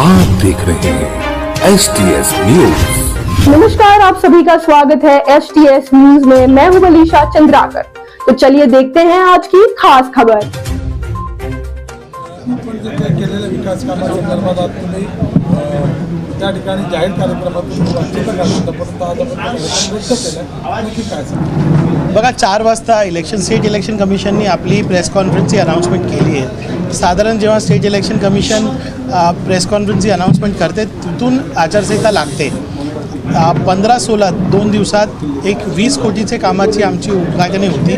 आप देख रहे हैं STS न्यूज। नमस्कार, आप सभी का स्वागत है STS न्यूज में। मैं हूं मनीषा चंद्राकर। तो चलिए देखते हैं आज की खास खबर। केलेल्या विकास कामासंदर्भात तुम्ही त्या ठिकाणी जाहीर कार्यक्रमातून वाच्यता करता, परंतु आज आपण रद्द केलं, नक्की काय सांगा? बघा 4 वाजता स्टेट इलेक्शन कमिशननी आपली प्रेस कॉन्फरन्सची अनाउन्समेंट केली आहे। साधारण जेव्हा स्टेट इलेक्शन कमिशन प्रेस कॉन्फरन्सची अनाउन्समेंट करते तिथून आचारसंहिता लागते। 15-16 2 दिवसात एक 20 कोटीचे कामाची आमची उद्घाटने होती।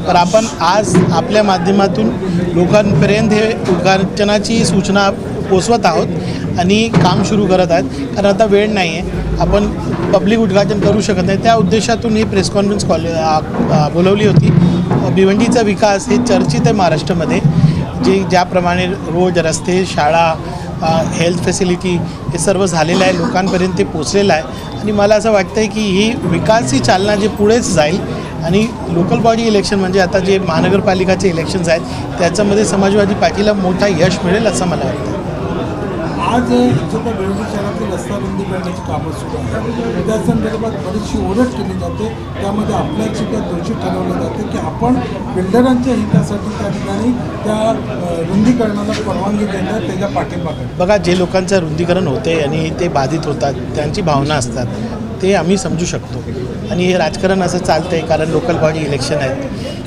तर आपण आज आपल्या माध्यमातून लोकांपर्यंत हे उद्घाटनाची सूचना पोचवत आहोत आणि काम सुरू करत आहेत, कारण आता वेळ नाही आहे, आपण पब्लिक उद्घाटन करू शकत नाही। त्या उद्देशातून ही प्रेस कॉन्फरन्स बोलवली होती। भिवंडीचा विकास हे चर्चित आहे महाराष्ट्रामध्ये, ज्याप्रमाणे रोड, रस्ते, शाळा, हेल्थ फॅसिलिटी हे सर्व झालेलं आहे, लोकांपर्यंत ते पोचलेलं आहे। आणि मला असं वाटतं आहे की ही विकासची चालना जे पुढेच जाईल आणि लोकल बॉडी इलेक्शन म्हणजे आता जे महानगरपालिकाचे इलेक्शन्स आहेत त्याच्यामध्ये समाजवादी पार्टीला मोठा यश मिळेल असं मला वाटतं। आज जो काही भिवंडी शहरातील रस्ता रुंदी करण्याची कामं सुरू आहेत, त्या संदर्भात बरीचशी ओरड केली जाते, त्यामध्ये आपल्याच सुद्धा दोषी ठरवलं जाते की आपण बिल्डरांच्या हितासाठी त्या ठिकाणी त्या रुंदीकरणाला परवानगी देतात, त्याच्या पाठिंबा करतात। बघा, जे लोकांचं रुंदीकरण होते आणि ते बाधित होतात त्यांची भावना असतात, ते आम्ही समजू शकतो आणि हे राजकारण असं चालतं आहे कारण लोकल बॉडी इलेक्शन आहेत।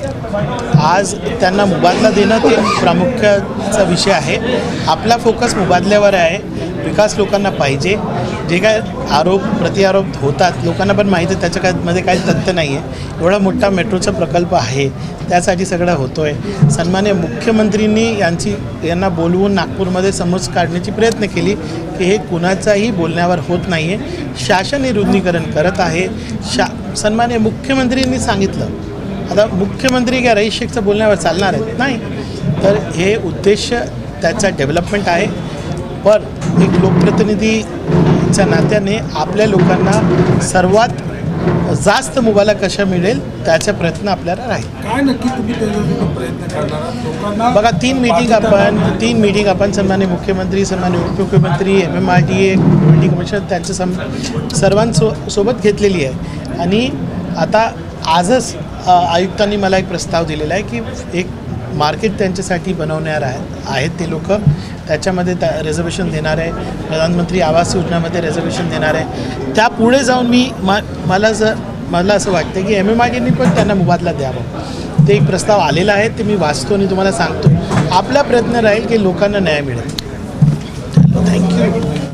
आज त्यांना मुबादला देणं ते प्रामुख्याचा विषय आहे। आपला फोकस मुबादल्यावर आहे। विकास लोकांना पाहिजे। जे काय आरोप प्रत्यारोप होतात लोकांना पण माहिती आहे त्याच्यामध्ये काही तथ्य नाही आहे। एवढा मोठा मेट्रोचा प्रकल्प आहे, त्यासाठी सगळं होतो आहे। सन्मान्य मुख्यमंत्रींनी यांना बोलवून नागपूरमध्ये समज काढण्याची प्रयत्न केली की हे कुणाचाही बोलण्यावर होत नाही आहे, शासन हे रुंदीकरण करत आहे। सन्मान्य मुख्यमंत्रींनी सांगितलं, आता मुख्यमंत्री काय रईस शेखचं बोलण्यावर चालणार आहेत? नाही। तर हे उद्देश त्याचा डेव्हलपमेंट आहे, पण एक लोकप्रतिनिधीच्या नात्याने आपल्या लोकांना सर्वात जास्त मुबाला कशा मिळेल त्याचा प्रयत्न आपल्याला राहील। काय नक्की तुम्ही त्याच्यासाठी प्रयत्न करणार लोकांना? बघा, 3 मीटिंग आपण सन्मान्य मुख्यमंत्री, सन्मान्य उपमुख्यमंत्री, MMRDA, भिवंडी कमिशनर त्यांच्या सर्वांसोबत घेतलेली आहे। आणि आता आजच आयुक्तांनी मला एक प्रस्ताव दिलेला आहे की एक मार्केट त्यांच्यासाठी बनवणार आहेत ते लोक, त्याच्यामध्ये रिझर्वेशन देणार आहे। प्रधानमंत्री आवास योजनेमध्ये रिझर्वेशन देणार आहे। त्या पुढे जाऊन मला असं वाटतं की MMRDAनी पण त्यांना मुबादला द्यावा। ते एक प्रस्ताव आलेला आहे, ते मी वाचतो आणि तुम्हाला सांगतो। आपला प्रयत्न राहील की लोकांना न्याय मिळेल। थँक्यू।